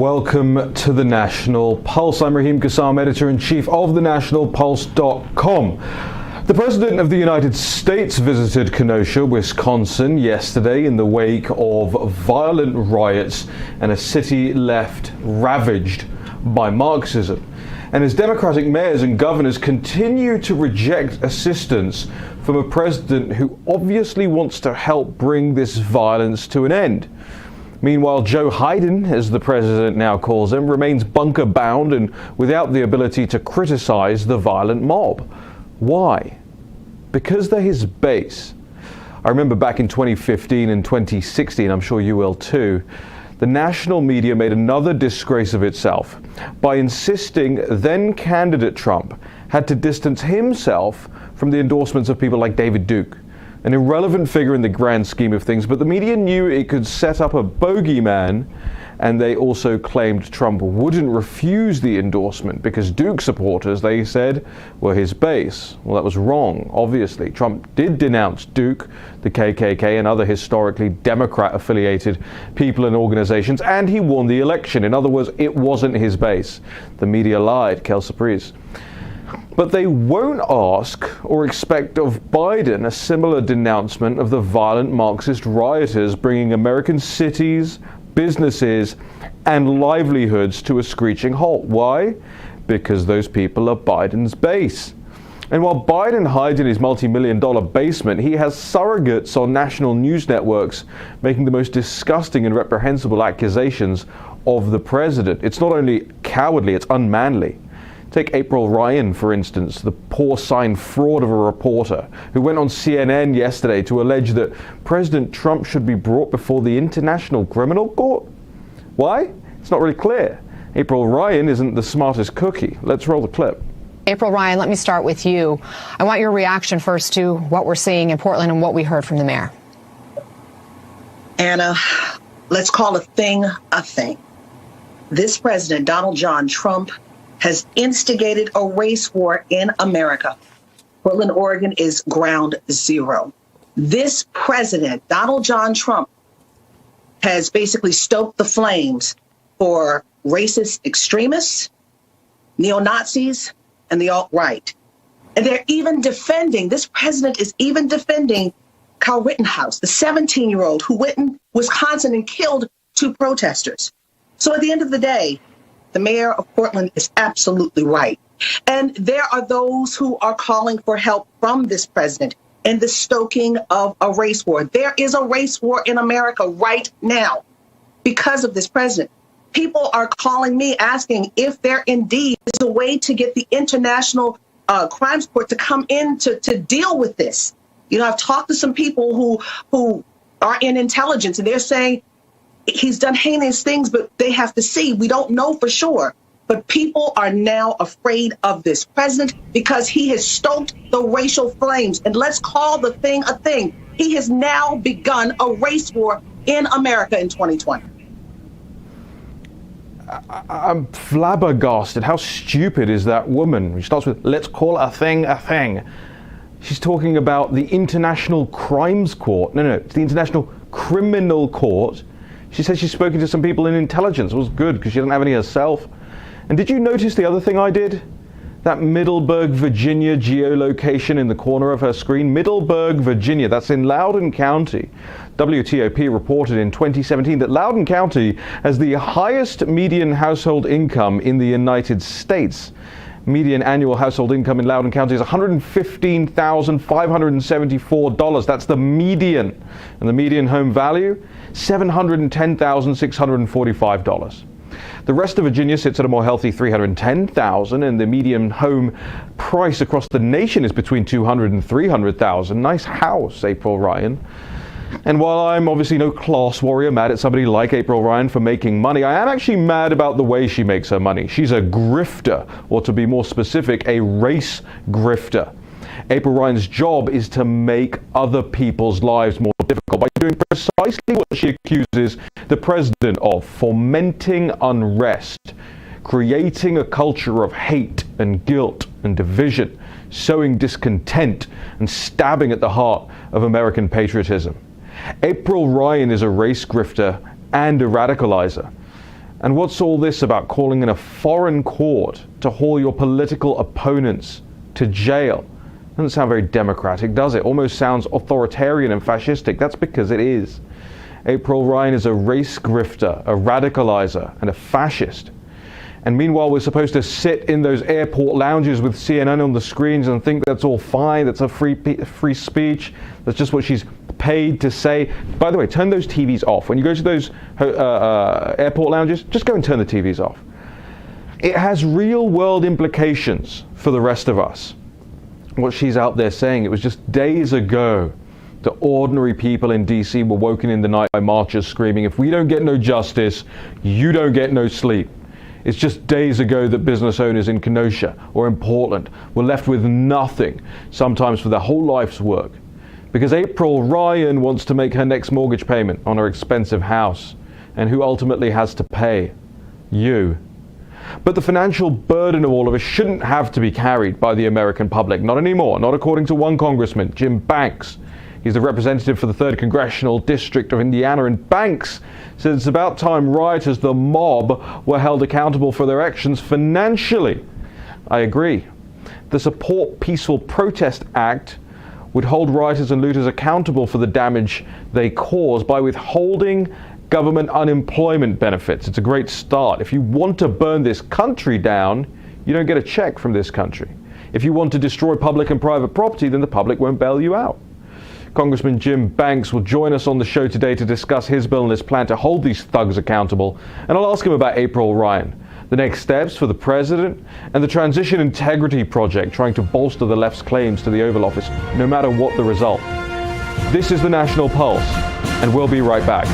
Welcome to the National Pulse. I'm Raheem Kassam, editor-in-chief of thenationalpulse.com. The President of the United States visited Kenosha, Wisconsin yesterday in the wake of violent riots and a city left ravaged by Marxism. And as Democratic mayors and governors continue to reject assistance from a president who obviously wants to help bring this violence to an end. Meanwhile, Joe Biden, as the president now calls him, remains bunker-bound and without the ability to criticize the violent mob. Why? Because they're his base. I remember back in 2015 and 2016, I'm sure you will too, the national media made another disgrace of itself by insisting then candidate Trump had to distance himself from the endorsements of people like David Duke, an irrelevant figure in the grand scheme of things, but the media knew it could set up a bogeyman, and they also claimed Trump wouldn't refuse the endorsement because Duke supporters, they said, were his base. Well, that was wrong, obviously. Trump did denounce Duke, the KKK, and other historically Democrat-affiliated people and organizations, and he won the election. In other words, it wasn't his base. The media lied, quelle surprise. But they won't ask or expect of Biden a similar denouncement of the violent Marxist rioters bringing American cities, businesses, and livelihoods to a screeching halt. Why? Because those people are Biden's base. And while Biden hides in his multi-million-dollar basement, he has surrogates on national news networks making the most disgusting and reprehensible accusations of the president. It's not only cowardly, it's unmanly. Take April Ryan, for instance, the porcine fraud of a reporter who went on CNN yesterday to allege that President Trump should be brought before the International Criminal Court. Why? It's not really clear. April Ryan isn't the smartest cookie. Let's roll the clip. April Ryan, let me start with you. I want your reaction first to what we're seeing in Portland and what we heard from the mayor. Anna, let's call a thing a thing. This president, Donald John Trump, has instigated a race war in America. Portland, Oregon is ground zero. This president, Donald John Trump, has basically stoked the flames for racist extremists, neo-Nazis, and the alt-right. And they're even defending, this president is even defending Kyle Rittenhouse, the 17-year-old who went in Wisconsin and killed 2 protesters. So at the end of the day, the mayor of Portland is absolutely right. And there are those who are calling for help from this president in the stoking of a race war. There is a race war in America right now because of this president. People are calling me asking if there indeed is a way to get the International Crimes Court to come in to deal with this. You know, I've talked to some people who are in intelligence, and they're saying he's done heinous things, but they have to see. We don't know for sure. But people are now afraid of this president because he has stoked the racial flames. And let's call the thing a thing. He has now begun a race war in America in 2020. I'm flabbergasted. How stupid is that woman? She starts with, let's call a thing a thing. She's talking about the International Crimes Court. No, it's the International Criminal Court. She said she's spoken to some people in intelligence. It was good because she doesn't have any herself. And did you notice the other thing I did? That Middleburg, Virginia geolocation in the corner of her screen. Middleburg, Virginia, that's in Loudoun County. WTOP reported in 2017 that Loudoun County has the highest median household income in the United States. Median annual household income in Loudoun County is $115,574. That's the median. And the median home value, $710,645. The rest of Virginia sits at a more healthy $310,000, and the median home price across the nation is between $200,000 and $300,000. Nice house, April Ryan. And while I'm obviously no class warrior mad at somebody like April Ryan for making money, I am actually mad about the way she makes her money. She's a grifter, or to be more specific, a race grifter. April Ryan's job is to make other people's lives more difficult by doing precisely what she accuses the president of: fomenting unrest, creating a culture of hate and guilt and division, sowing discontent, and stabbing at the heart of American patriotism. April Ryan is a race grifter and a radicalizer. And what's all this about calling in a foreign court to haul your political opponents to jail? Doesn't sound very democratic, does it? Almost sounds authoritarian and fascistic. That's because it is. April Ryan is a race grifter, a radicalizer, and a fascist. And meanwhile, we're supposed to sit in those airport lounges with CNN on the screens and think that's all fine, that's a free speech, that's just what she's paid to say. By the way, turn those TVs off. When you go to those airport lounges, just go and turn the TVs off. It has real world implications for the rest of us. What she's out there saying, it was just days ago that ordinary people in DC were woken in the night by marchers screaming, if we don't get no justice, you don't get no sleep. It's just days ago that business owners in Kenosha or in Portland were left with nothing, sometimes for their whole life's work. Because April Ryan wants to make her next mortgage payment on her expensive house. And who ultimately has to pay? You. But the financial burden of all of us shouldn't have to be carried by the American public. Not anymore. Not according to one congressman, Jim Banks. He's the representative for the 3rd Congressional District of Indiana, and Banks said it's about time rioters, the mob, were held accountable for their actions financially. I agree. The Support Peaceful Protest Act would hold rioters and looters accountable for the damage they cause by withholding government unemployment benefits. It's a great start. If you want to burn this country down, you don't get a check from this country. If you want to destroy public and private property, then the public won't bail you out. Congressman Jim Banks will join us on the show today to discuss his bill and his plan to hold these thugs accountable. And I'll ask him about April Ryan, the next steps for the president, and the Transition Integrity Project trying to bolster the left's claims to the Oval Office, no matter what the result. This is the National Pulse, and we'll be right back.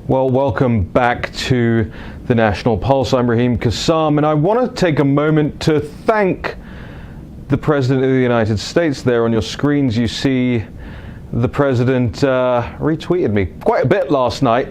Well, welcome back to the National Pulse. I'm Raheem Kassam, and I want to take a moment to thank the President of the United States. There on your screens you see the President retweeted me quite a bit last night,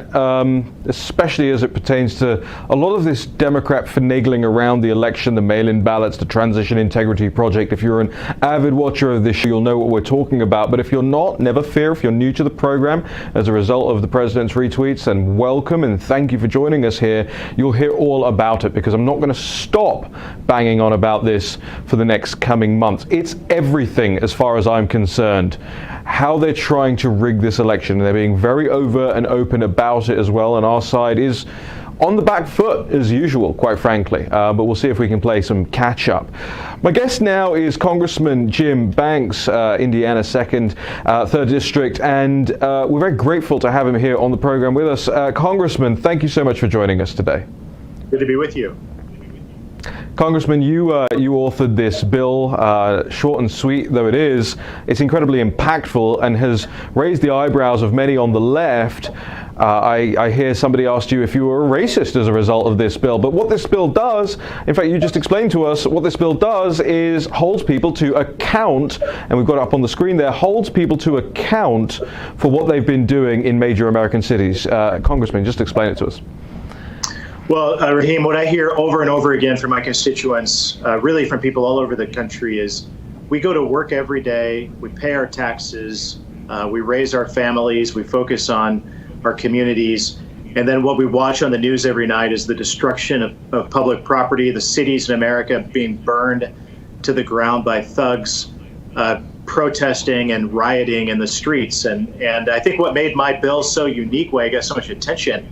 especially as it pertains to a lot of this Democrat finagling around the election, the mail-in ballots, the Transition Integrity Project. If you're an avid watcher of this show, you'll know what we're talking about. But if you're not, never fear. If you're new to the program as a result of the President's retweets, and welcome and thank you for joining us here, you'll hear all about it, because I'm not going to stop banging on about this for the next coming months. It's everything as far as I'm concerned. how they're trying to rig this election. They're being very overt and open about it as well, and our side is on the back foot as usual, quite frankly, but we'll see if we can play some catch up. My guest now is Congressman Jim Banks, Indiana 2nd, 3rd District, and we're very grateful to have him here on the program with us. Congressman, thank you so much for joining us today. Good to be with you. Congressman, you authored this bill, short and sweet though it is. It's incredibly impactful and has raised the eyebrows of many on the left. I hear somebody asked you if you were a racist as a result of this bill, but what this bill does, in fact, you just explained to us, what this bill does is holds people to account, and we've got it up on the screen there, holds people to account for what they've been doing in major American cities. Congressman, just explain it to us. Well, Raheem, what I hear over and over again from my constituents, really from people all over the country, is we go to work every day, we pay our taxes, we raise our families, we focus on our communities, and then what we watch on the news every night is the destruction of public property, the cities in America being burned to the ground by thugs, protesting and rioting in the streets. And I think what made my bill so unique, why I got so much attention,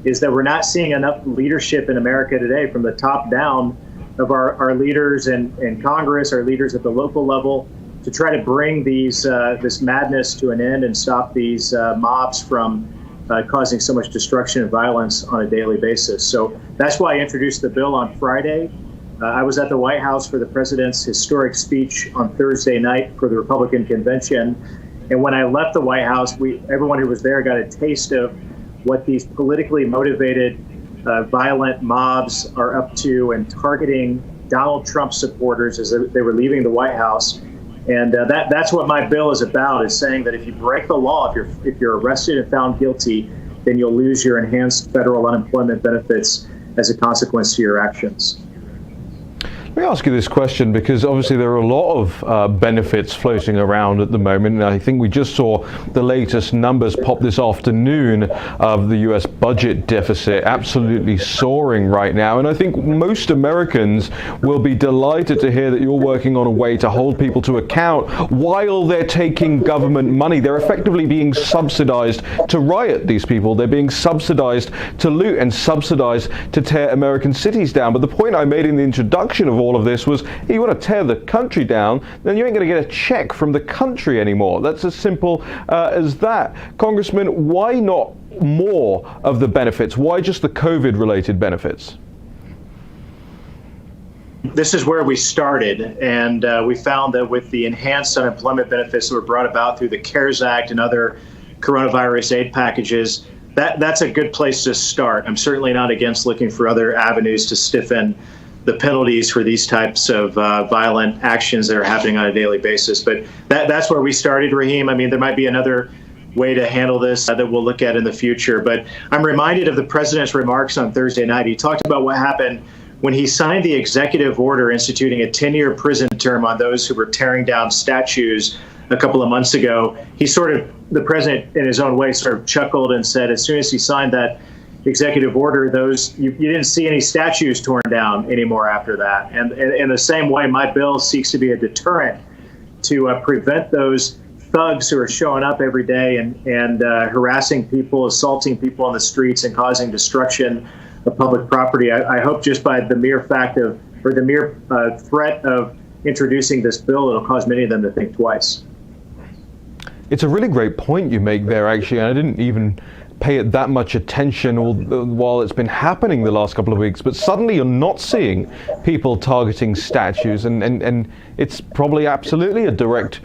is that we're not seeing enough leadership in America today from the top down of our leaders in Congress, our leaders at the local level, to try to bring this madness to an end and stop these mobs from causing so much destruction and violence on a daily basis. So that's why I introduced the bill on Friday. I was at the White House for the president's historic speech on Thursday night for the Republican convention. And when I left the White House, everyone who was there got a taste of what these politically motivated violent mobs are up to and targeting Donald Trump supporters as they were leaving the White House. And that's what my bill is about, is saying that if you break the law, if you're arrested and found guilty, then you'll lose your enhanced federal unemployment benefits as a consequence to your actions. Let me ask you this question, because obviously there are a lot of benefits floating around at the moment, and I think we just saw the latest numbers pop this afternoon of the U.S. budget deficit absolutely soaring right now, and I think most Americans will be delighted to hear that you're working on a way to hold people to account while they're taking government money. They're effectively being subsidized to riot, these people. They're being subsidized to loot and subsidized to tear American cities down. But the point I made in the introduction of all of this was, you want to tear the country down, then you ain't going to get a check from the country anymore. That's as simple as that. Congressman, why not more of the benefits? Why just the COVID-related benefits? This is where we started, and we found that with the enhanced unemployment benefits that were brought about through the CARES Act and other coronavirus aid packages, that's a good place to start. I'm certainly not against looking for other avenues to stiffen the penalties for these types of violent actions that are happening on a daily basis. But that's where we started, Raheem. I mean, there might be another way to handle this that we'll look at in the future. But I'm reminded of the president's remarks on Thursday night. He talked about what happened when he signed the executive order instituting a 10-year prison term on those who were tearing down statues a couple of months ago. The president, in his own way, sort of chuckled and said, as soon as he signed that executive order, you didn't see any statues torn down anymore after that. And in the same way, my bill seeks to be a deterrent to prevent those thugs who are showing up every day and harassing people, assaulting people on the streets, and causing destruction of public property. I hope just by the mere fact of, or the mere threat of introducing this bill, it'll cause many of them to think twice. It's a really great point you make there, actually, and I didn't even pay it that much attention while it's been happening the last couple of weeks, but suddenly you're not seeing people targeting statues, and it's probably absolutely a direct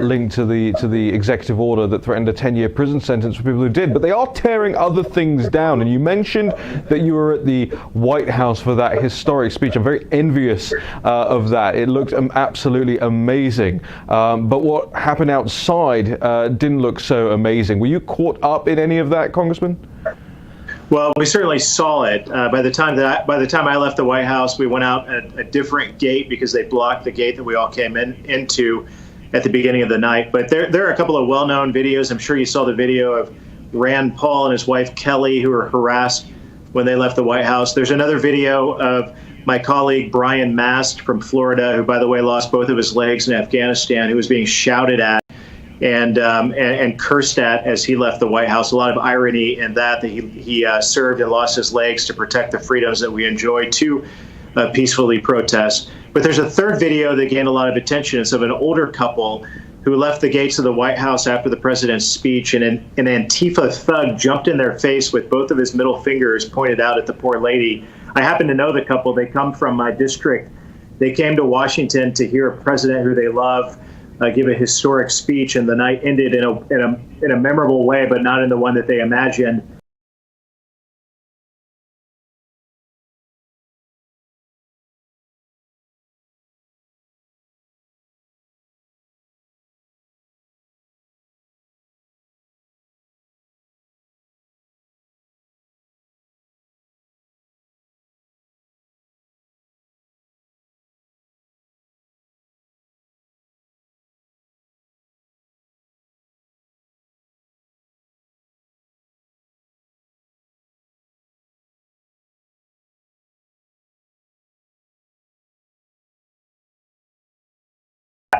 link to the executive order that threatened a 10-year prison sentence for people who did. But they are tearing other things down, and you mentioned that you were at the White House for that historic speech. I'm very envious of that. It looked absolutely amazing, but what happened outside didn't look so amazing. Were you caught up in any of that, Congressman? Well, we certainly saw it. By the time I left the White House, we went out at a different gate because they blocked the gate that we all came into at the beginning of the night. But there are a couple of well-known videos. I'm sure you saw the video of Rand Paul and his wife Kelly, who were harassed when they left the White House. There's another video of my colleague Brian Mast from Florida, who, by the way, lost both of his legs in Afghanistan, who was being shouted at and cursed at as he left the White House. A lot of irony in that he served and lost his legs to protect the freedoms that we enjoy to peacefully protest. But there's a third video that gained a lot of attention. It's of an older couple who left the gates of the White House after the president's speech, and an Antifa thug jumped in their face with both of his middle fingers pointed out at the poor lady. I happen to know the couple. They come from my district. They came to Washington to hear a president who they love give a historic speech, and the night ended in a memorable way, but not in the one that they imagined.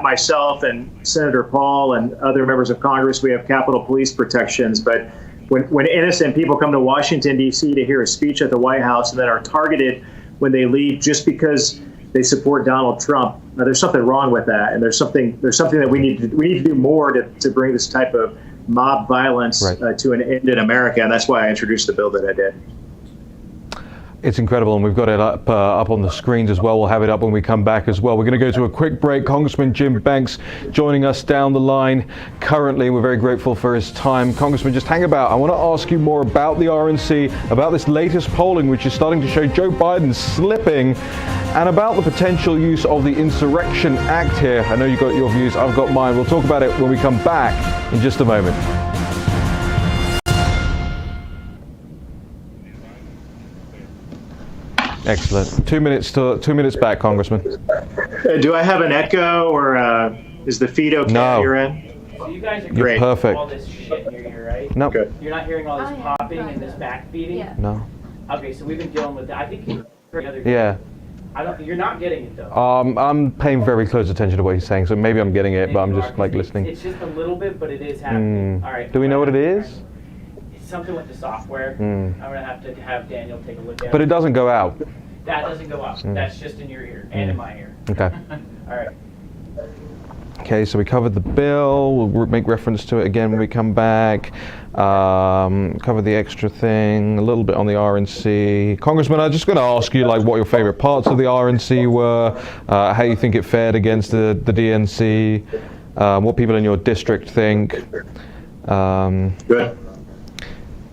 Myself and Senator Paul and other members of Congress, we have Capitol Police protections. But when innocent people come to Washington, D.C. to hear a speech at the White House and then are targeted when they leave just because they support Donald Trump, there's something wrong with that. And there's something that we need to do more to bring this type of mob violence to an end in America. And that's why I introduced the bill that I did. It's incredible, and we've got it up on the screens as well. We'll have it up when we come back as well. We're going to go to a quick break. Congressman Jim Banks joining us down the line currently. We're very grateful for his time. Congressman, just hang about. I want to ask you more about the RNC, about this latest polling, which is starting to show Joe Biden slipping, and about the potential use of the Insurrection Act here. I know you've got your views, I've got mine. We'll talk about it when we come back in just a moment. Excellent. 2 minutes back, Congressman. Do I have an echo, or is the feed okay on your end? So you guys are You're perfect. all this shit in your ear, right? No. Good. You're not hearing all this popping and this backbeating? Yeah. No. Okay, so we've been dealing with that. I think you heard the other Yeah. you're not getting it though. I'm paying very close attention to what he's saying, so maybe I'm getting it, but I'm just like listening. It's just a little bit, but it is happening. All right. Do we know what it is? It's something with the software. I'm gonna have to have Daniel take a look at But it. it doesn't go out. That doesn't go out. That's just in your ear and in my ear. Okay. All right. Okay, so we covered the bill. We'll make reference to it again when we come back. Cover the extra thing, a little bit on the RNC. Congressman, I'm just going to ask you like what your favorite parts of the RNC were, how you think it fared against the DNC, what people in your district think. Good.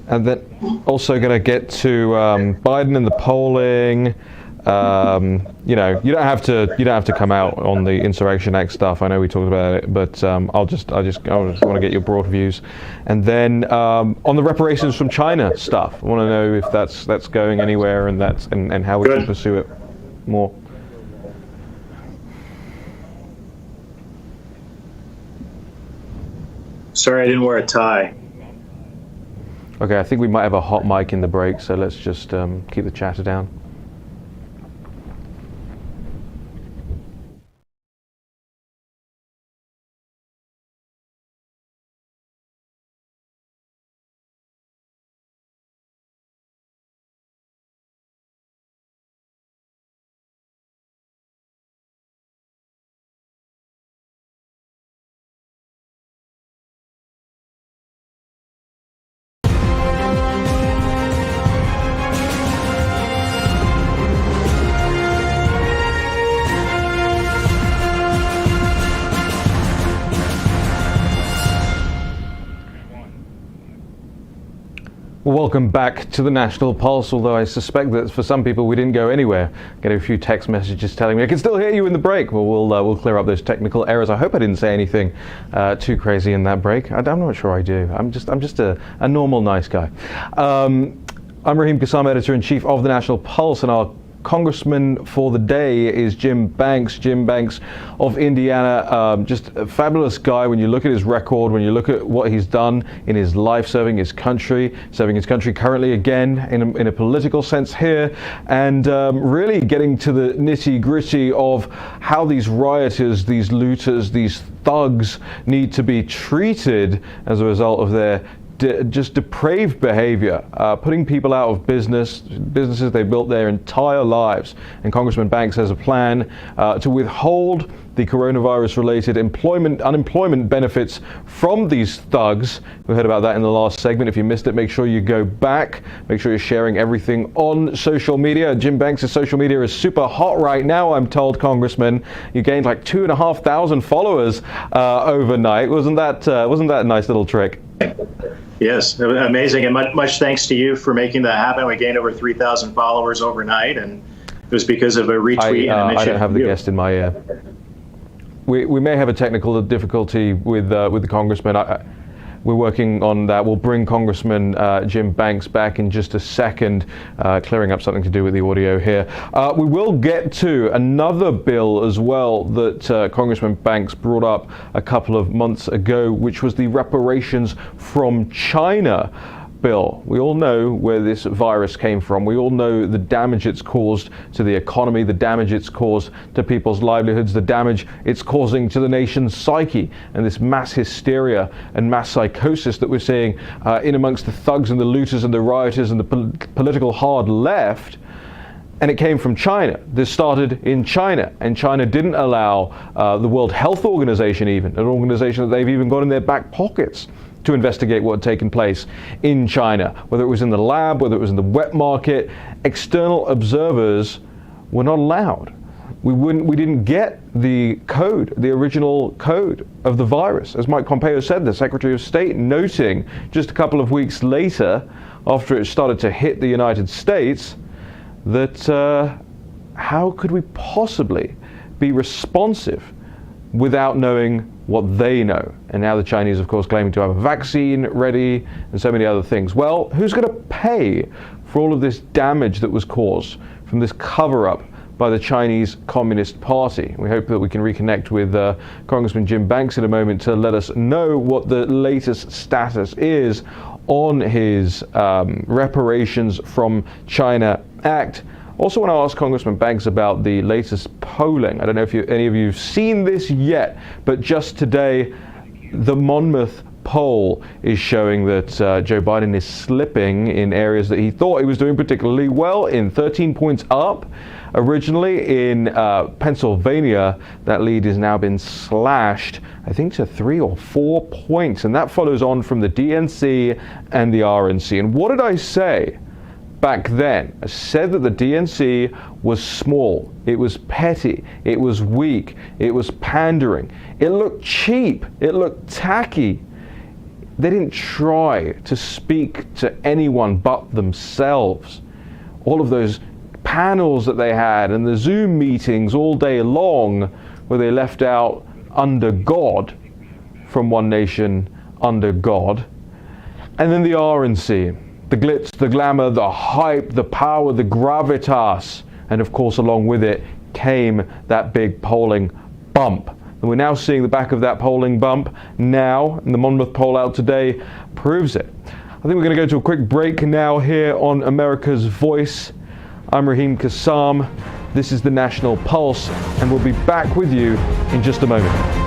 And then also going to get to Biden and the polling. You know, you don't have to come out on the Insurrection Act stuff. I know we talked about it, but I just want to get your broad views. And then on the reparations from China stuff, I want to know if that's going anywhere, and and how we can pursue it more. Sorry, I didn't wear a tie. Okay, I think we might have a hot mic in the break, so let's just keep the chatter down. Well, welcome back to the National Pulse, although I suspect that for some people we didn't go anywhere. Get a few text messages telling me I can still hear you in the break. Well, we'll clear up those technical errors. I hope I didn't say anything too crazy in that break. I'm not sure I do. I'm just a normal, nice guy. I'm Raheem Kassam, Editor-in-Chief of the National Pulse, and our congressman for the day is Jim Banks. Jim Banks of Indiana, just a fabulous guy when you look at his record, when you look at what he's done in his life, serving his country currently again in a political sense here, and really getting to the nitty-gritty of how these rioters, these looters, these thugs need to be treated as a result of their just depraved behavior, putting people out of businesses they built their entire lives. And Congressman Banks has a plan to withhold the coronavirus-related unemployment benefits from these thugs. We heard about that in the last segment. If you missed it, make sure you go back. Make sure you're sharing everything on social media. Jim Banks' social media is super hot right now, I'm told, Congressman. You gained like 2,500 followers overnight. Wasn't that a nice little trick? Yes, amazing, and much thanks to you for making that happen. We gained over 3,000 followers overnight, and it was because of a retweet. I don't have the guest in my ear. We may have a technical difficulty with the congressman. We're working on that. We'll bring Congressman Jim Banks back in just a second, clearing up something to do with the audio here. We will get to another bill as well that Congressman Banks brought up a couple of months ago, which was the Reparations from China bill. We all know where this virus came from. We all know the damage it's caused to the economy, the damage it's caused to people's livelihoods, the damage it's causing to the nation's psyche, and this mass hysteria and mass psychosis that we're seeing in amongst the thugs and the looters and the rioters and the political hard left. And it came from China. This started in China, and China didn't allow the World Health Organization, even an organization that they've even got in their back pockets, to investigate what had taken place in China, whether it was in the lab, whether it was in the wet market. External observers were not allowed. We didn't get the code, the original code of the virus. As Mike Pompeo said, the Secretary of State, noting just a couple of weeks later, after it started to hit the United States, that how could we possibly be responsive without knowing what they know? And now the Chinese, of course, claiming to have a vaccine ready and so many other things. Well, who's going to pay for all of this damage that was caused from this cover-up by the Chinese Communist Party? We hope that we can reconnect with Congressman Jim Banks in a moment to let us know what the latest status is on his Reparations from China Act. Also want to ask Congressman Banks about the latest polling. I don't know if any of you have seen this yet, but just today, the Monmouth poll is showing that Joe Biden is slipping in areas that he thought he was doing particularly well in, 13 points up. Originally in Pennsylvania, that lead has now been slashed, I think, to 3 or 4 points, and that follows on from the DNC and the RNC. And what did I say back then? I said that the DNC was small, it was petty, it was weak, it was pandering, it looked cheap, it looked tacky. They didn't try to speak to anyone but themselves. All of those panels that they had and the Zoom meetings all day long, where they left out under God, from one nation under God. And then the RNC, the glitz, the glamour, the hype, the power, the gravitas, and of course along with it came that big polling bump. And we're now seeing the back of that polling bump now, and the Monmouth poll out today proves it. I think we're going to go to a quick break now here on America's Voice. I'm Raheem Kassam. This is the National Pulse, and we'll be back with you in just a moment.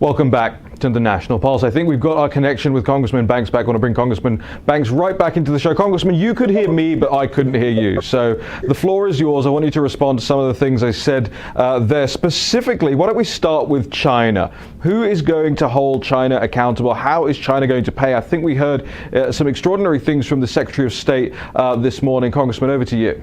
Welcome back to the National Pulse. I think we've got our connection with Congressman Banks back. I want to bring Congressman Banks right back into the show. Congressman, you could hear me, but I couldn't hear you. So the floor is yours. I want you to respond to some of the things I said there. Specifically, why don't we start with China? Who is going to hold China accountable? How is China going to pay? I think we heard some extraordinary things from the Secretary of State this morning. Congressman, over to you.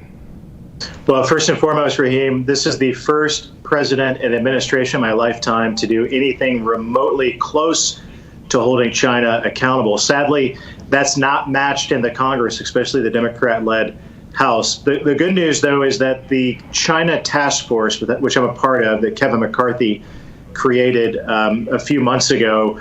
Well, first and foremost, Raheem, this is the first president and administration in my lifetime to do anything remotely close to holding China accountable. Sadly, that's not matched in the Congress, especially the Democrat-led House. The good news, though, is that the China task force, which I'm a part of, that Kevin McCarthy created a few months ago,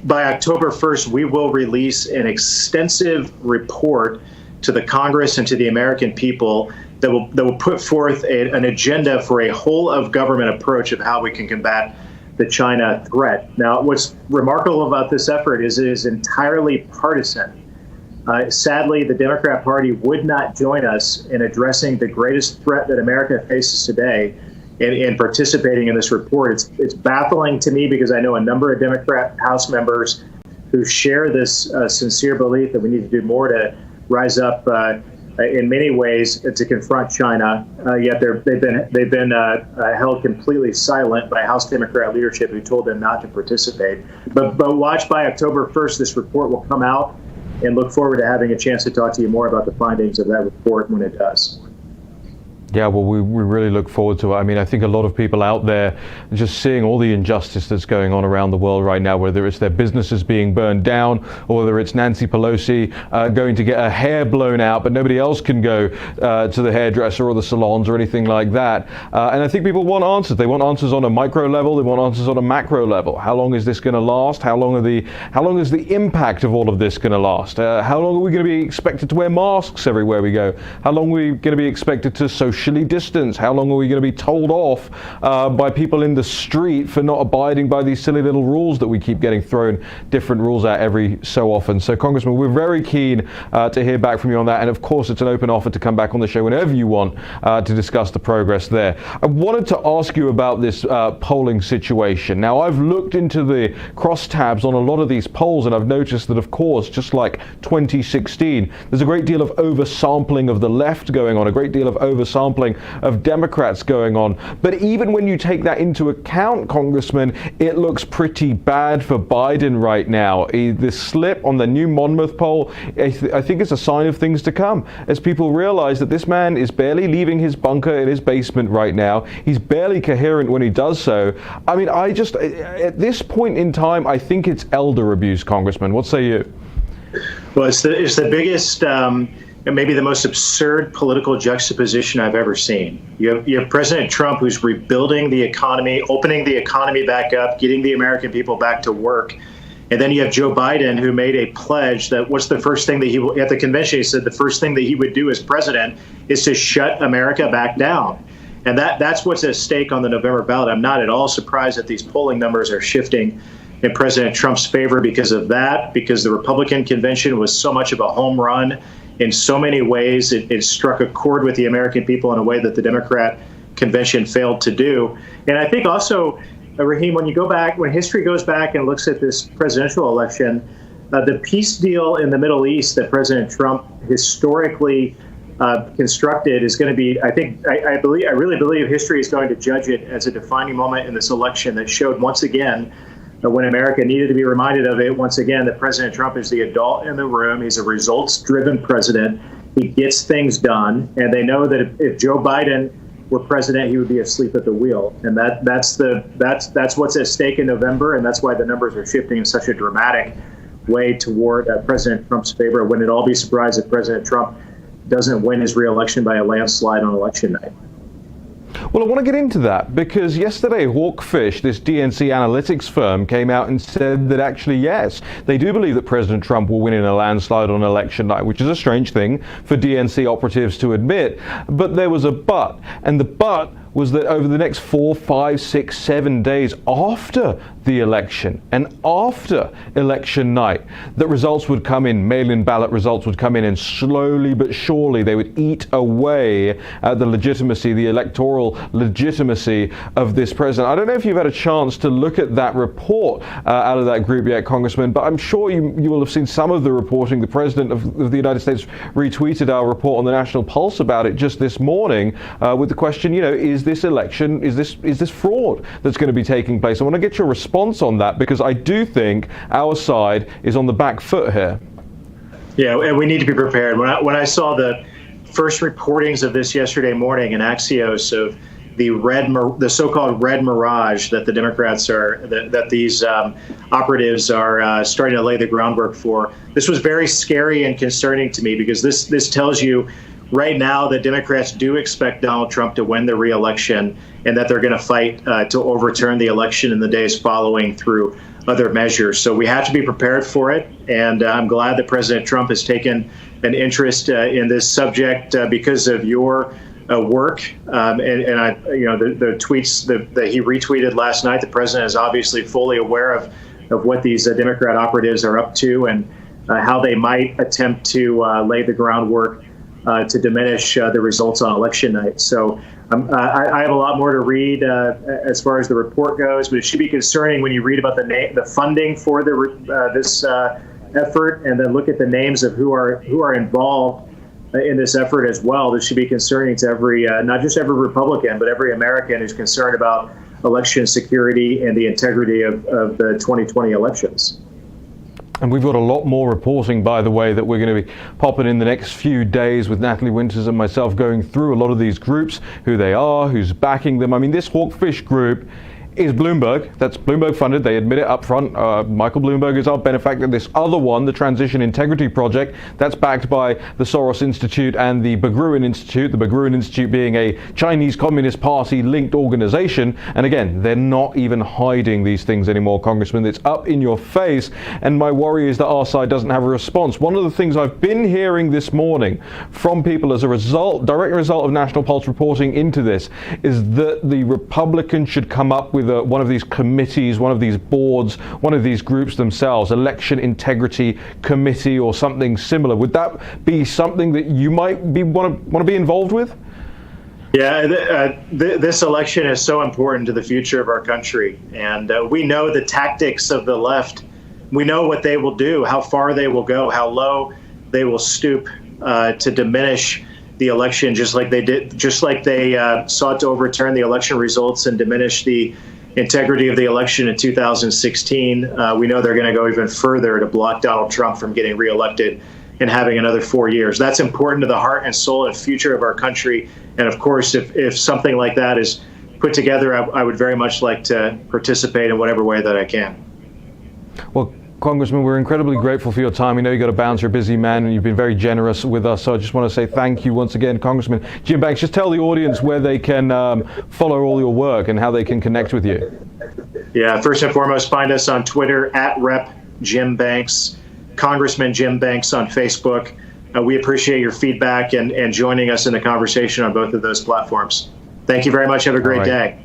by October 1st, we will release an extensive report to the Congress and to the American people that will put forth an agenda for a whole of government approach of how we can combat the China threat. Now, what's remarkable about this effort is it is entirely partisan. Sadly, the Democrat Party would not join us in addressing the greatest threat that America faces today in participating in this report. It's baffling to me because I know a number of Democrat House members who share this sincere belief that we need to do more to rise up in many ways to confront China, yet they've been held completely silent by House Democrat leadership who told them not to participate. But watch, by October 1st, this report will come out, and look forward to having a chance to talk to you more about the findings of that report when it does. Yeah, well, we really look forward to it. I mean, I think a lot of people out there just seeing all the injustice that's going on around the world right now, whether it's their businesses being burned down or whether it's Nancy Pelosi going to get her hair blown out, but nobody else can go to the hairdresser or the salons or anything like that. And I think people want answers. They want answers on a micro level. They want answers on a macro level. How long is this going to last? How long is the impact of all of this going to last? How long are we going to be expected to wear masks everywhere we go? How long are we going to be expected to socially distance? How long are we going to be told off by people in the street for not abiding by these silly little rules that we keep getting thrown different rules at every so often? So, Congressman, we're very keen to hear back from you on that. And of course, it's an open offer to come back on the show whenever you want to discuss the progress there. I wanted to ask you about this polling situation. Now, I've looked into the crosstabs on a lot of these polls, and I've noticed that, of course, just like 2016, there's a great deal of oversampling of the left going on, a great deal of oversampling of Democrats going on. But even when you take that into account, Congressman, it looks pretty bad for Biden right now. This slip on the new Monmouth poll, I think it's a sign of things to come, as people realize that this man is barely leaving his bunker in his basement right now. He's barely coherent when he does so. I mean, at this point in time, I think it's elder abuse, Congressman. What say you? Well, it's the biggest and maybe the most absurd political juxtaposition I've ever seen. You have President Trump, who's rebuilding the economy, opening the economy back up, getting the American people back to work. And then you have Joe Biden, who made a pledge that what's the first thing that at the convention, he said the first thing that he would do as president is to shut America back down. And that's what's at stake on the November ballot. I'm not at all surprised that these polling numbers are shifting in President Trump's favor because of that, because the Republican convention was so much of a home run. In so many ways, it struck a chord with the American people in a way that the Democrat convention failed to do. And I think also, Raheem, when history goes back and looks at this presidential election, the peace deal in the Middle East that President Trump historically constructed is going to be, I really believe history is going to judge it as a defining moment in this election that showed once again, when America needed to be reminded of it once again, that President Trump is the adult in the room. He's a results-driven president. He gets things done, and they know that if Joe Biden were president, he would be asleep at the wheel. And that's what's at stake in November, and that's why the numbers are shifting in such a dramatic way toward President Trump's favor. Wouldn't it all be surprised if President Trump doesn't win his re-election by a landslide on election night? Well, I want to get into that because yesterday Hawkfish, this DNC analytics firm, came out and said that actually, yes, they do believe that President Trump will win in a landslide on election night, which is a strange thing for DNC operatives to admit. But there was a but, and the but was that over the next 4, 5, 6, 7 days after the election and after election night, that results would come in, mail-in ballot results would come in, and slowly but surely they would eat away at the legitimacy, the electoral legitimacy of this president. I don't know if you've had a chance to look at that report out of that group yet, Congressman, but I'm sure you will have seen some of the reporting. The President of the United States retweeted our report on the National Pulse about it just this morning with the question, is this election, is this fraud that's going to be taking place? I want to get your response on that, because I do think our side is on the back foot here. Yeah, and we need to be prepared. When I saw the first reportings of this yesterday morning in Axios of the so-called red mirage that the Democrats that these operatives are starting to lay the groundwork for, this was very scary and concerning to me, because this tells you right now that Democrats do expect Donald Trump to win the re-election, and that they're going to fight to overturn the election in the days following through other measures. So we have to be prepared for it, and I'm glad that President Trump has taken an interest in this subject because of your work. And the tweets that he retweeted last night, the president is obviously fully aware of what these Democrat operatives are up to, and how they might attempt to lay the groundwork to diminish the results on election night. So I have a lot more to read as far as the report goes, but it should be concerning when you read about the funding for this effort, and then look at the names of who are involved in this effort as well. This should be concerning to every, not just every Republican, but every American who's concerned about election security and the integrity of the 2020 elections. And we've got a lot more reporting, by the way, that we're going to be popping in the next few days with Natalie Winters and myself, going through a lot of these groups, who they are, who's backing them. I mean, this Hawkfish group is Bloomberg. That's Bloomberg funded. They admit it up front. Michael Bloomberg is our benefactor. This other one, the Transition Integrity Project, that's backed by the Soros Institute and the Berggruen Institute, the Berggruen Institute being a Chinese Communist Party linked organization. And again, they're not even hiding these things anymore, Congressman. It's up in your face. And my worry is that our side doesn't have a response. One of the things I've been hearing this morning from people as a result, direct result of National Pulse reporting into this, is that the Republicans should come up with one of these committees, one of these boards, one of these groups themselves, Election Integrity Committee or something similar. Would that be something that you might want to be involved with? Yeah, this election is so important to the future of our country. And we know the tactics of the left. We know what they will do, how far they will go, how low they will stoop to diminish the election, just like they sought to overturn the election results and diminish the integrity of the election in 2016. We know they're going to go even further to block Donald Trump from getting reelected and having another 4 years. That's important to the heart and soul and future of our country. And of course, if something like that is put together, I would very much like to participate in whatever way that I can. Well, Congressman, we're incredibly grateful for your time. We know you got to bounce, you're a busy man, and you've been very generous with us. So I just want to say thank you once again, Congressman Jim Banks. Just tell the audience where they can follow all your work and how they can connect with you. Yeah, first and foremost, find us on Twitter at Rep Jim Banks, Congressman Jim Banks on Facebook. We appreciate your feedback and joining us in the conversation on both of those platforms. Thank you very much. Have a great day.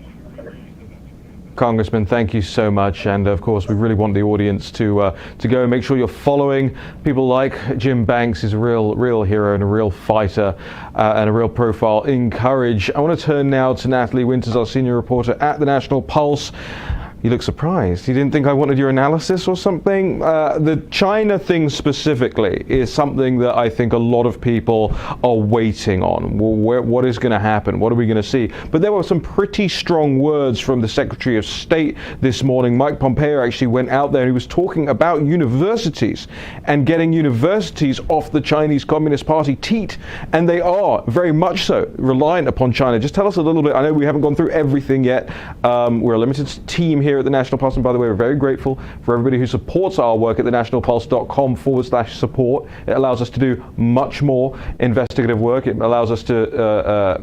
Congressman, thank you so much. And of course, we really want the audience to go and make sure you're following people like Jim Banks. He's a real hero and a real fighter and a real profile in courage. I want to turn now to Natalie Winters, our senior reporter at the National Pulse. You look surprised. You didn't think I wanted your analysis or something? The China thing specifically is something that I think a lot of people are waiting on. What is going to happen? What are we going to see? But there were some pretty strong words from the Secretary of State this morning. Mike Pompeo actually went out there and he was talking about universities and getting universities off the Chinese Communist Party teat. And they are very much so reliant upon China. Just tell us a little bit. I know we haven't gone through everything yet. We're a limited team here at the National Pulse, and by the way, we're very grateful for everybody who supports our work at thenationalpulse.com/support. It allows us to do much more investigative work. It allows us to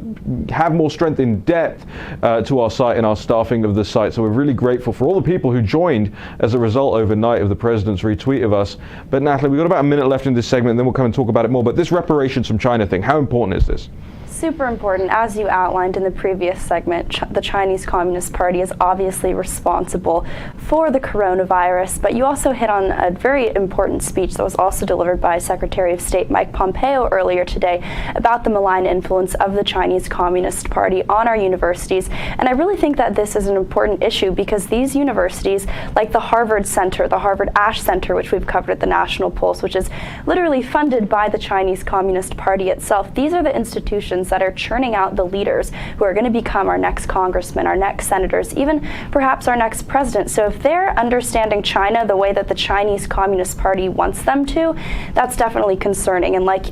have more strength in depth to our site and our staffing of the site. So we're really grateful for all the people who joined as a result overnight of the president's retweet of us. But Natalie, we've got about a minute left in this segment, and then we'll come and talk about it more. But this reparations from China thing, how important is this? Super important. As you outlined in the previous segment, the Chinese Communist Party is obviously responsible for the coronavirus, but you also hit on a very important speech that was also delivered by Secretary of State Mike Pompeo earlier today about the malign influence of the Chinese Communist Party on our universities. And I really think that this is an important issue because these universities, like the Harvard Center, the Harvard Ash Center, which we've covered at the National Pulse, which is literally funded by the Chinese Communist Party itself, these are the institutions that are churning out the leaders who are going to become our next congressmen, our next senators, even perhaps our next president. So if they're understanding China the way that the Chinese Communist Party wants them to, that's definitely concerning. And like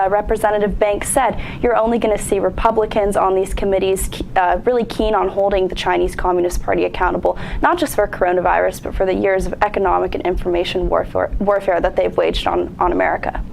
Representative Banks said, you're only going to see Republicans on these committees really keen on holding the Chinese Communist Party accountable, not just for coronavirus, but for the years of economic and information warfare that they've waged on America.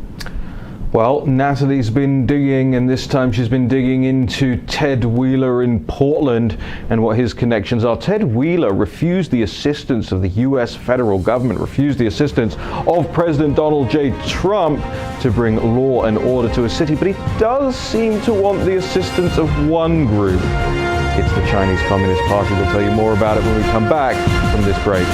Well, Natalie's been digging, and this time she's been digging into Ted Wheeler in Portland and what his connections are. Ted Wheeler refused the assistance of the U.S. federal government, refused the assistance of President Donald J. Trump to bring law and order to a city, but he does seem to want the assistance of one group. It's the Chinese Communist Party. We'll tell you more about it when we come back from this break.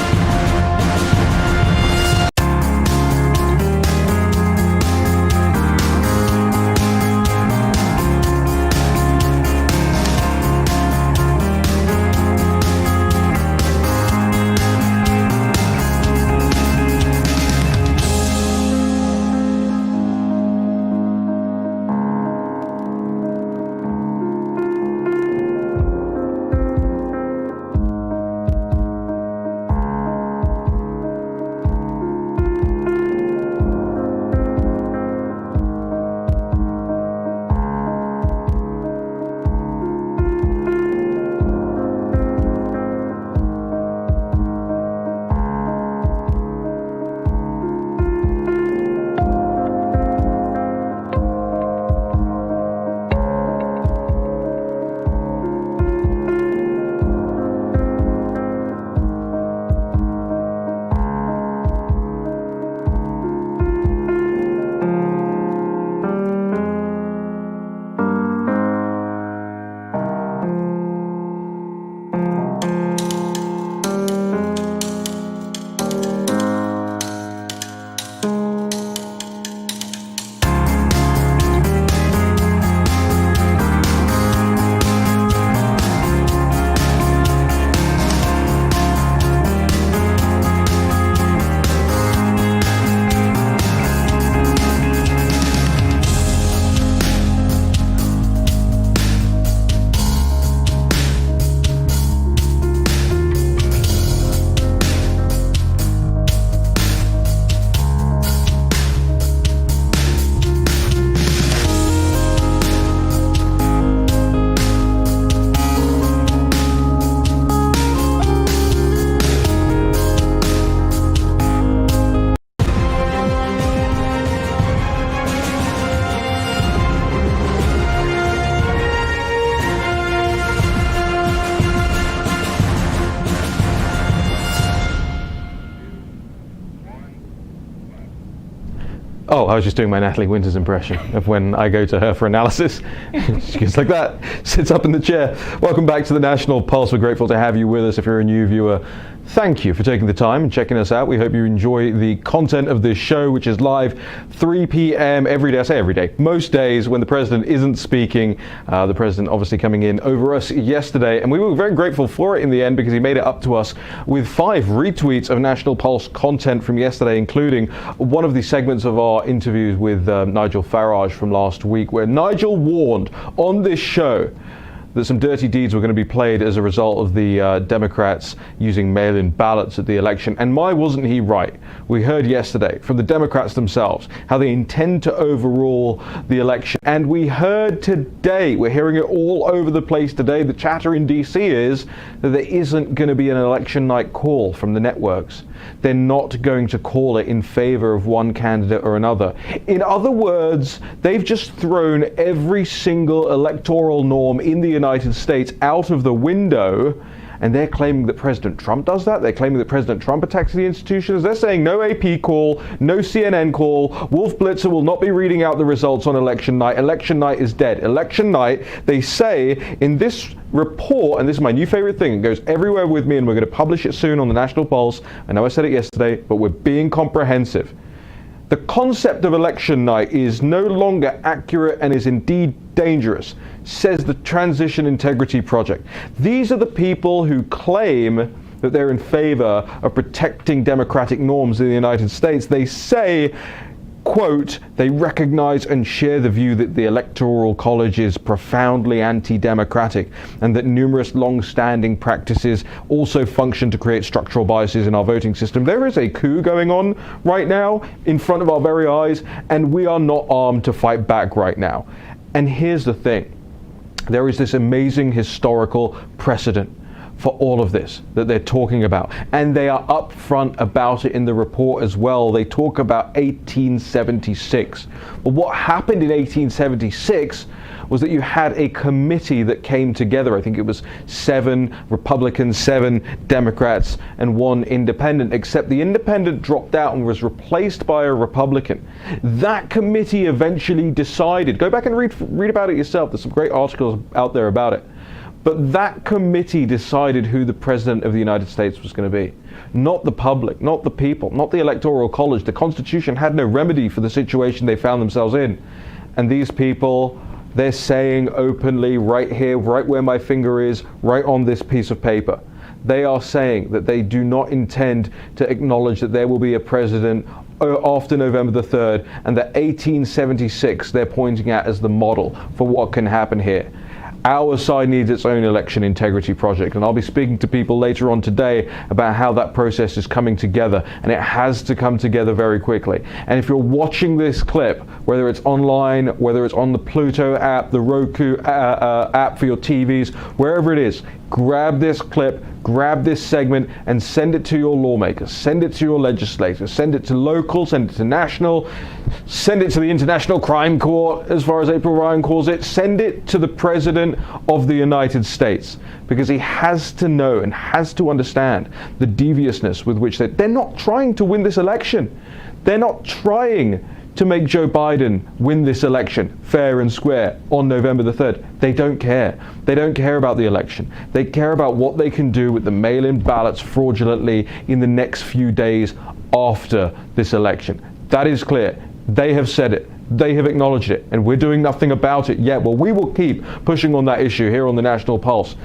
Oh, I was just doing my Natalie Winters impression of when I go to her for analysis. She goes like that, sits up in the chair. Welcome back to the National Pulse. We're grateful to have you with us. If you're a new viewer, thank you for taking the time and checking us out. We hope you enjoy the content of this show, which is live 3 p.m. every day. I say every day, most days when the president isn't speaking. The president obviously coming in over us yesterday, and we were very grateful for it in the end because he made it up to us with 5 retweets of National Pulse content from yesterday, including one of the segments of our interviews with Nigel Farage from last week, where Nigel warned on this show that some dirty deeds were going to be played as a result of the Democrats using mail-in ballots at the election. And why wasn't he right? We heard yesterday from the Democrats themselves how they intend to overrule the election. And we heard today, we're hearing it all over the place today, the chatter in DC is that there isn't going to be an election night call from the networks. They're not going to call it in favor of one candidate or another. In other words, they've just thrown every single electoral norm in the United States out of the window, and they're claiming that President Trump does that. They're claiming that President Trump attacks the institutions. They're saying no AP call, no CNN call. Wolf Blitzer will not be reading out the results on election night. Election night is dead. Election night, they say in this report, and this is my new favorite thing, it goes everywhere with me, and we're going to publish it soon on the National Pulse. I know I said it yesterday, but we're being comprehensive. The concept of election night is no longer accurate and is indeed dangerous, says the Transition Integrity Project. These are the people who claim that they're in favor of protecting democratic norms in the United States. They say, quote, they recognize and share the view that the Electoral College is profoundly anti-democratic and that numerous long-standing practices also function to create structural biases in our voting system. There is a coup going on right now in front of our very eyes, and we are not armed to fight back right now. And here's the thing. There is this amazing historical precedent for all of this that they're talking about, and they are upfront about it in the report as well. They talk about 1876. But what happened in 1876 was that you had a committee that came together. I think it was 7 Republicans, 7 Democrats, and 1 independent, except the independent dropped out and was replaced by a Republican. That committee eventually decided, go back and read about it yourself, there's some great articles out there about it. But that committee decided who the President of the United States was going to be. Not the public, not the people, not the Electoral College. The Constitution had no remedy for the situation they found themselves in. And these people, they're saying openly right here, right where my finger is, right on this piece of paper, they are saying that they do not intend to acknowledge that there will be a president after November the 3rd, and that 1876 they're pointing at as the model for what can happen here. Our side needs its own election integrity project, and I'll be speaking to people later on today about how that process is coming together, and it has to come together very quickly. And if you're watching this clip, whether it's online, whether it's on the Pluto app, the Roku app for your TVs, wherever it is, grab this clip, grab this segment, and send it to your lawmakers, send it to your legislators, send it to local, send it to national, send it to the International Crime Court, as far as April Ryan calls it, send it to the President of the United States, because he has to know and has to understand the deviousness with which they're not trying to win this election. They're not trying to make Joe Biden win this election fair and square on November the 3rd. They don't care. They don't care about the election. They care about what they can do with the mail-in ballots fraudulently in the next few days after this election. That is clear. They have said it. They have acknowledged it, and we're doing nothing about it yet. Well, we will keep pushing on that issue here on the National Pulse.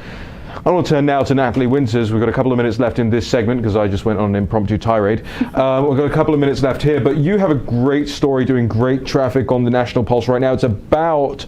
I want to turn now to Natalie Winters. We've got a couple of minutes left in this segment because I just went on an impromptu tirade. We've got a couple of minutes left here, but you have a great story doing great traffic on the National Pulse right now. It's about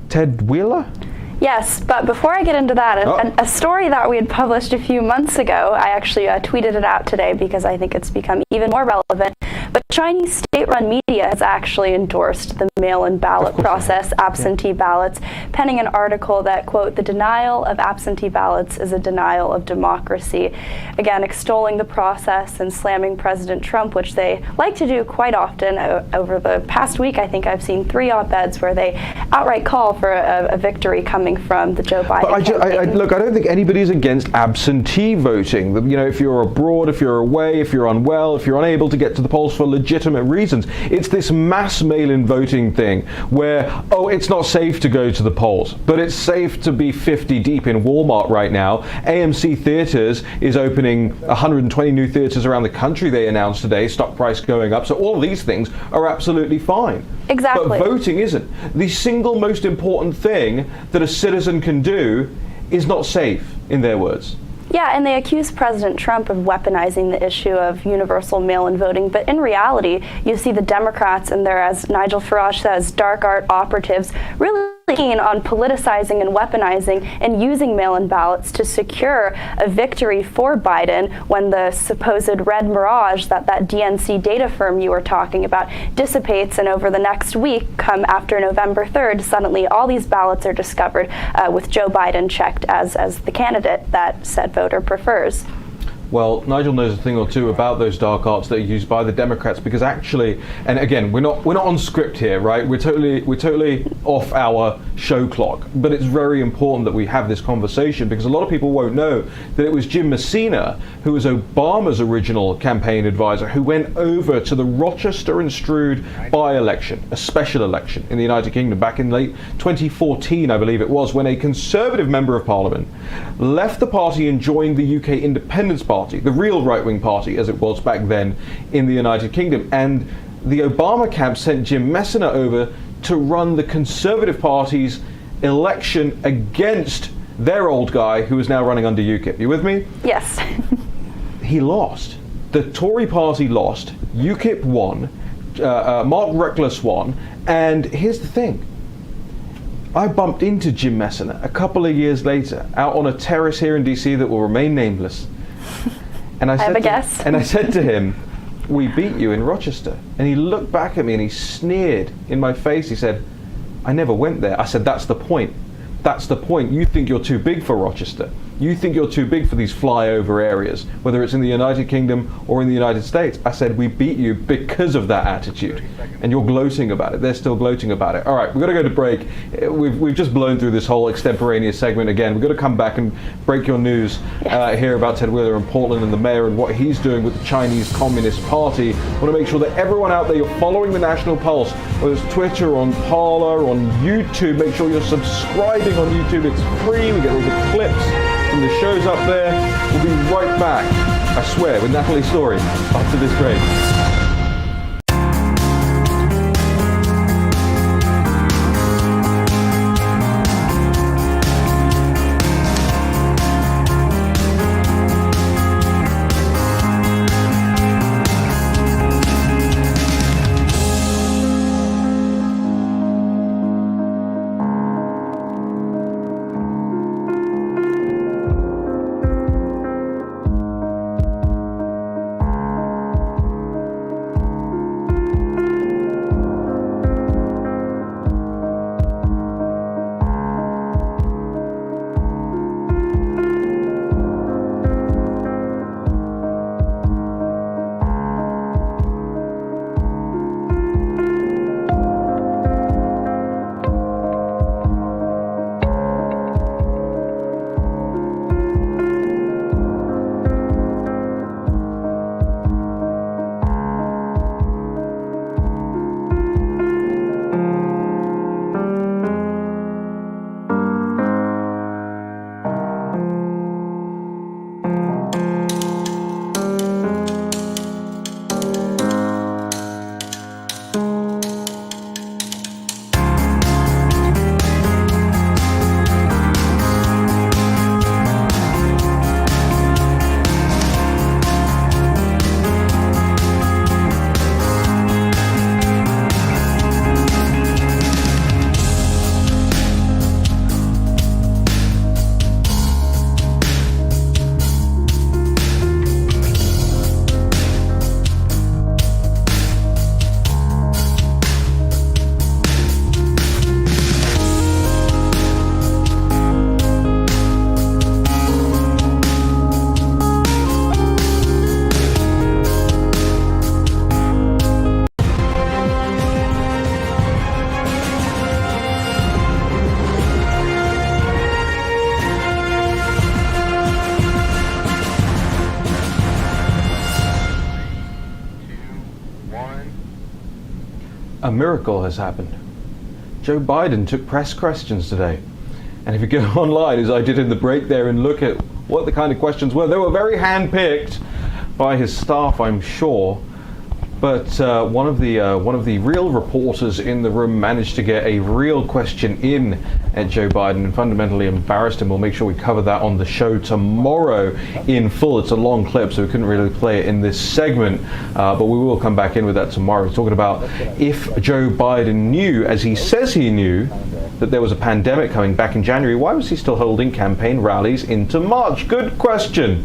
Ted Wheeler? Yes, but before I get into that, a story that we had published a few months ago, I actually tweeted it out today because I think it's become even more relevant. But Chinese state-run media has actually endorsed the mail-in ballot process, absentee ballots, penning an article that, quote, the denial of absentee ballots is a denial of democracy. Again, extolling the process and slamming President Trump, which they like to do quite often. Over the past week, I think I've seen 3 op-eds where they outright call for a victory coming from the Joe Biden campaign. Look, I don't think anybody's against absentee voting. You know, if you're abroad, if you're away, if you're unwell, if you're unable to get to the polls for legitimate reasons. It's this mass mail-in voting thing where, oh, it's not safe to go to the polls, but it's safe to be 50 deep in Walmart right now. AMC Theaters is opening 120 new theaters around the country, they announced today, stock price going up. So all of these things are absolutely fine. Exactly. But voting isn't. The single most important thing that a citizen can do is not safe, in their words. Yeah, and they accuse President Trump of weaponizing the issue of universal mail-in voting, but in reality, you see the Democrats and their, as Nigel Farage says, dark art operatives really keen on politicizing and weaponizing and using mail-in ballots to secure a victory for Biden when the supposed red mirage that DNC data firm you were talking about dissipates, and over the next week, come after November 3rd, suddenly all these ballots are discovered with Joe Biden checked as the candidate that said voter prefers. Well, Nigel knows a thing or two about those dark arts that are used by the Democrats, because actually, and again, we're not on script here, right? We're totally off our show clock. But it's very important that we have this conversation, because a lot of people won't know that it was Jim Messina, who was Obama's original campaign advisor, who went over to the Rochester and Stroud by-election, a special election in the United Kingdom back in late 2014, I believe it was, when a Conservative member of Parliament left the party and joined the UK Independence Party, the real right-wing party as it was back then in the United Kingdom. And the Obama camp sent Jim Messina over to run the Conservative Party's election against their old guy who is now running under UKIP. You with me? Yes. He lost. The Tory party lost. UKIP won. Mark Reckless won. And here's the thing. I bumped into Jim Messina a couple of years later out on a terrace here in DC that will remain nameless. And I said to him, "We beat you in Rochester." And he looked back at me and he sneered in my face. He said, "I never went there." I said, "That's the point. That's the point. You think you're too big for Rochester. You think you're too big for these flyover areas, whether it's in the United Kingdom or in the United States." I said, "We beat you because of that attitude." And you're gloating about it. They're still gloating about it. All right, we've got to go to break. We've just blown through this whole extemporaneous segment again. We've got to come back and break your news here about Ted Wheeler in Portland and the mayor and what he's doing with the Chinese Communist Party. I want to make sure that everyone out there, you're following the National Pulse, whether it's Twitter, on Parler, on YouTube. Make sure you're subscribing on YouTube. It's free. We get all the clips from the shows up there. We'll be right back, I swear, with Natalie Story after this break. A miracle has happened. Joe Biden took press questions today. And if you go online, as I did in the break there, and look at what the kind of questions were, they were very hand-picked by his staff, I'm sure. But one of the real reporters in the room managed to get a real question in at Joe Biden and fundamentally embarrassed him. We'll make sure we cover that on the show tomorrow in full. It's a long clip, so we couldn't really play it in this segment, but we will come back in with that tomorrow. We're talking about if Joe Biden knew, as he says he knew, that there was a pandemic coming back in January, why was he still holding campaign rallies into March? Good question.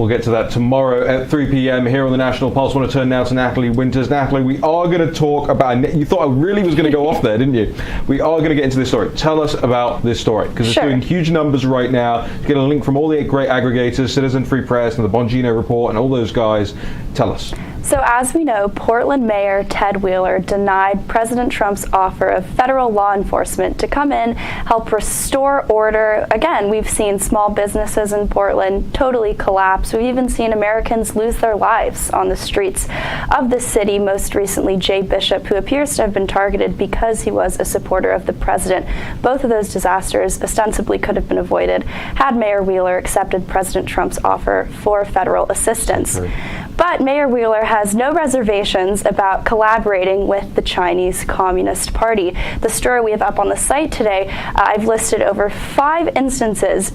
We'll get to that tomorrow at 3 p.m. here on the National Pulse. I want to turn now to Natalie Winters. Natalie, we are going to talk about, you thought I really was going to go off there, didn't you? We are going to get into this story. Tell us about this story, because it's doing huge numbers right now. You get a link from all the great aggregators, Citizen Free Press and the Bongino Report and all those guys. Tell us. So as we know, Portland Mayor Ted Wheeler denied President Trump's offer of federal law enforcement to come in, help restore order. Again, we've seen small businesses in Portland totally collapse. We've even seen Americans lose their lives on the streets of the city. Most recently, Jay Bishop, who appears to have been targeted because he was a supporter of the president. Both of those disasters ostensibly could have been avoided had Mayor Wheeler accepted President Trump's offer for federal assistance. But Mayor Wheeler has no reservations about collaborating with the Chinese Communist Party. The story we have up on the site today, I've listed over 5 instances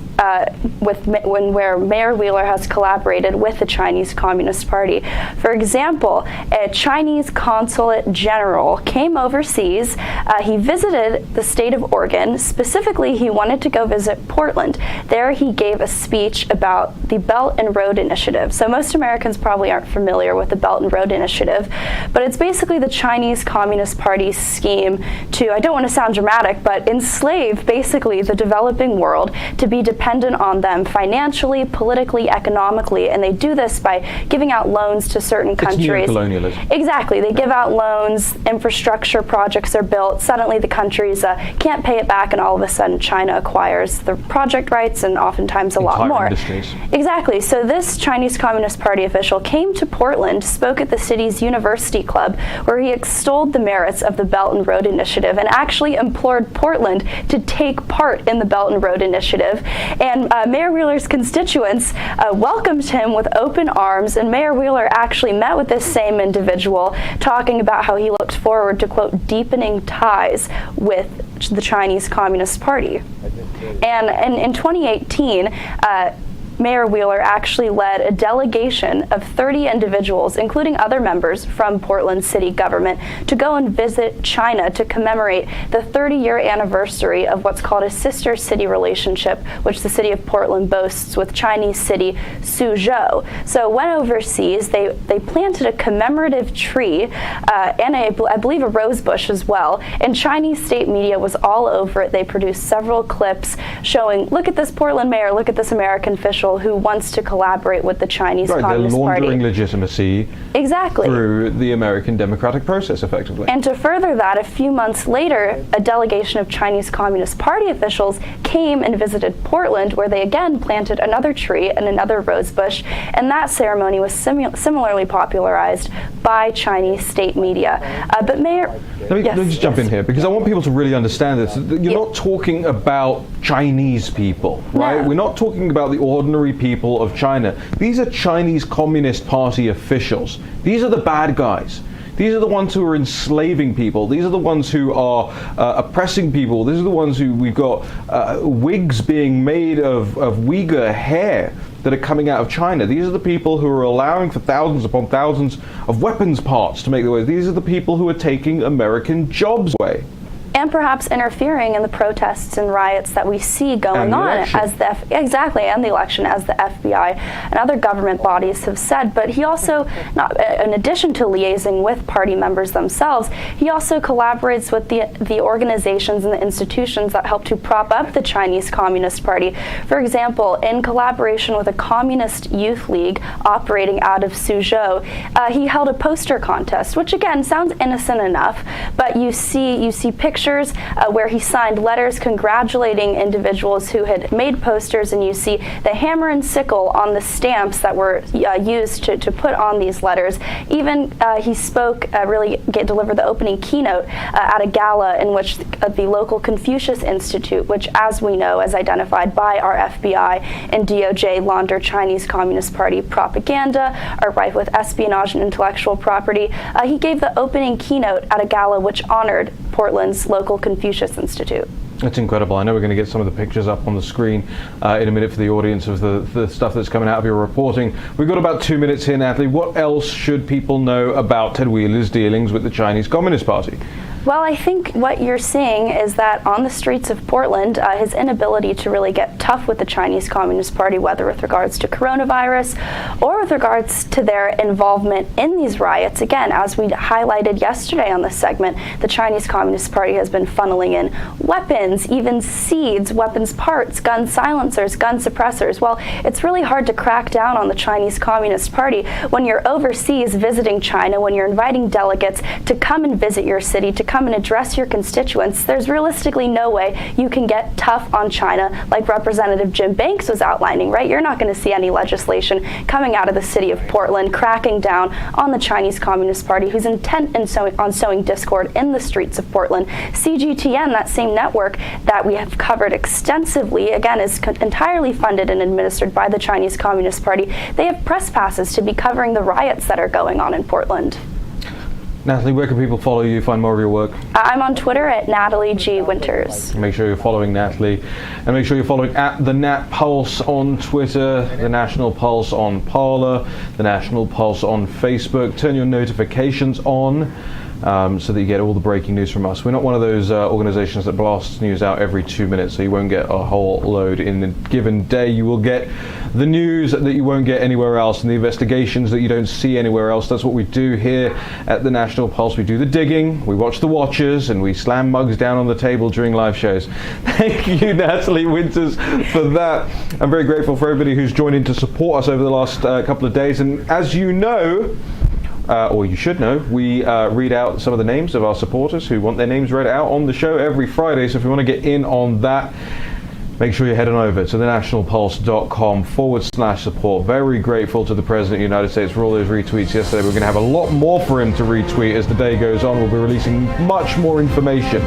where Mayor Wheeler has collaborated with the Chinese Communist Party. For example, a Chinese consulate general came overseas. He visited the state of Oregon. Specifically, he wanted to go visit Portland. There he gave a speech about the Belt and Road Initiative. So most Americans probably aren't familiar with the Belt and Road Initiative, but it's basically the Chinese Communist Party's scheme to, I don't want to sound dramatic, but enslave basically the developing world to be dependent on them financially, politically, economically, and they do this by giving out loans to certain countries. Neo-colonialism. Exactly. They give out loans, infrastructure projects are built, suddenly the countries can't pay it back, and all of a sudden China acquires the project rights and oftentimes a lot more. Industries. Exactly. So this Chinese Communist Party official came to Portland, spoke at the city's university club, where he extolled the merits of the Belt and Road Initiative and actually implored Portland to take part in the Belt and Road Initiative. And Mayor Wheeler's constituents welcomed him with open arms, and Mayor Wheeler actually met with this same individual, talking about how he looked forward to, quote, deepening ties with the Chinese Communist Party. And in 2018, Mayor Wheeler actually led a delegation of 30 individuals, including other members from Portland city government, to go and visit China to commemorate the 30-year anniversary of what's called a sister city relationship, which the city of Portland boasts with Chinese city Suzhou. So when overseas, they planted a commemorative tree and I believe a rose bush as well, and Chinese state media was all over it. They produced several clips showing, look at this Portland mayor, look at this American official who wants to collaborate with the Chinese Communist Party. They're laundering Party. Legitimacy through the American democratic process, effectively. And to further that, a few months later, a delegation of Chinese Communist Party officials came and visited Portland, where they again planted another tree and another rose bush, and that ceremony was similarly popularized by Chinese state media. But Mayor... Let me just jump in here, because I want people to really understand this. You're not talking about Chinese people, right? No. We're not talking about the ordinary people of China. These are Chinese Communist Party officials. These are the bad guys. These are the ones who are enslaving people. These are the ones who are oppressing people. These are the ones who we've got wigs being made of Uyghur hair that are coming out of China. These are the people who are allowing for thousands upon thousands of weapons parts to make their way. These are the people who are taking American jobs away. And perhaps interfering in the protests and riots that we see going on as the election, as the FBI and other government bodies have said. But he also, in addition to liaising with party members themselves, he also collaborates with the organizations and the institutions that help to prop up the Chinese Communist Party. For example, in collaboration with a communist youth league operating out of Suzhou, he held a poster contest, which again sounds innocent enough, but you see pictures where he signed letters congratulating individuals who had made posters, and you see the hammer and sickle on the stamps that were used to put on these letters. Even he spoke, delivered the opening keynote at a gala in which the local Confucius Institute, which, as we know, as identified by our FBI and DOJ, launder Chinese Communist Party propaganda, are rife with espionage and intellectual property. He gave the opening keynote at a gala which honored Portland's local Confucius Institute. That's incredible. I know we're going to get some of the pictures up on the screen in a minute for the audience of the stuff that's coming out of your reporting. We've got about 2 minutes here, Natalie. What else should people know about Ted Wheeler's dealings with the Chinese Communist Party? Well, I think what you're seeing is that on the streets of Portland, his inability to really get tough with the Chinese Communist Party, whether with regards to coronavirus or with regards to their involvement in these riots. Again, as we highlighted yesterday on this segment, the Chinese Communist Party has been funneling in weapons, even seeds, weapons parts, gun silencers, gun suppressors. Well, it's really hard to crack down on the Chinese Communist Party when you're overseas visiting China, when you're inviting delegates to come and visit your city, to come and address your constituents. There's realistically no way you can get tough on China like Representative Jim Banks was outlining, right? You're not going to see any legislation coming out of the city of Portland cracking down on the Chinese Communist Party, who's intent on sowing discord in the streets of Portland. CGTN, that same network that we have covered extensively, again, is entirely funded and administered by the Chinese Communist Party. They have press passes to be covering the riots that are going on in Portland. Natalie, where can people follow you, find more of your work? I'm on Twitter at Natalie G. Winters. Make sure you're following Natalie, and make sure you're following at the Nat Pulse on Twitter, the National Pulse on Parler, the National Pulse on Facebook. Turn your notifications on so that you get all the breaking news from us. We're not one of those organizations that blasts news out every 2 minutes, so you won't get a whole load in a given day. You will get the news that you won't get anywhere else, and the investigations that you don't see anywhere else. That's what we do here at the National Pulse. We do the digging, we watch the watchers, and we slam mugs down on the table during live shows. Thank you, Natalie Winters, for that. I'm very grateful for everybody who's joined in to support us over the last couple of days. And as you know, or you should know, we read out some of the names of our supporters who want their names read out on the show every Friday. So if you want to get in on that, make sure you're heading over to thenationalpulse.com/support. Very grateful to the President of the United States for all those retweets yesterday. We're going to have a lot more for him to retweet as the day goes on. We'll be releasing much more information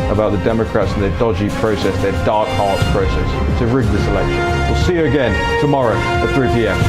about the Democrats and their dodgy process, their dark arts process to rig this election. We'll see you again tomorrow at 3 p.m.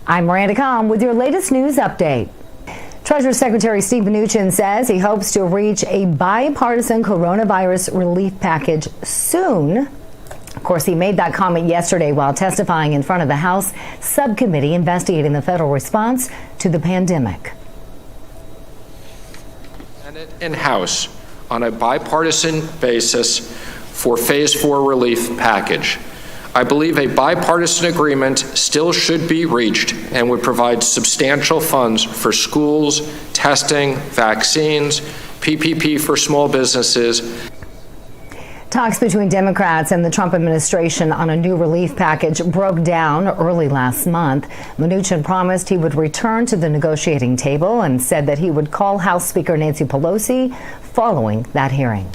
I'm Miranda Comm with your latest news update. Treasury Secretary Steve Mnuchin says he hopes to reach a bipartisan coronavirus relief package soon. Of course, he made that comment yesterday while testifying in front of the House subcommittee investigating the federal response to the pandemic. Senate and House on a bipartisan basis for Phase 4 relief package. I believe a bipartisan agreement still should be reached and would provide substantial funds for schools, testing, vaccines, PPP for small businesses. Talks between Democrats and the Trump administration on a new relief package broke down early last month. Mnuchin promised he would return to the negotiating table and said that he would call House Speaker Nancy Pelosi following that hearing.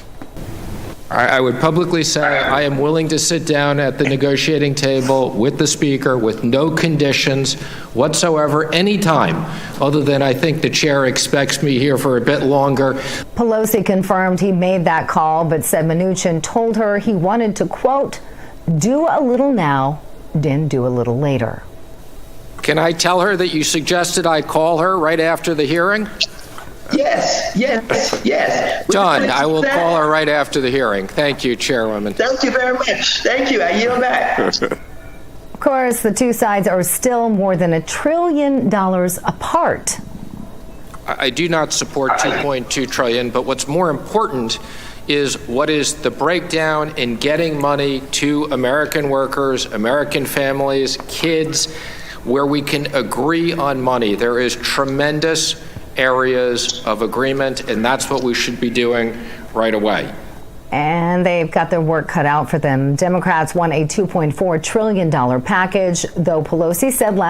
I would publicly say I am willing to sit down at the negotiating table with the Speaker with no conditions whatsoever, anytime, other than I think the chair expects me here for a bit longer. Pelosi confirmed he made that call, but said Mnuchin told her he wanted to, quote, do a little now, then do a little later. Can I tell her that you suggested I call her right after the hearing? Yes. Done. I will call her right after the hearing. Thank you, Chairwoman. Thank you very much. Thank you. I yield back. Of course, the two sides are still more than $1 trillion apart. I do not support $2.2 trillion, but what's more important is what is the breakdown in getting money to American workers, American families, kids, where we can agree on money. There is tremendous areas of agreement, and that's what we should be doing right away. And they've got their work cut out for them. Democrats won a $2.4 trillion package, though Pelosi said last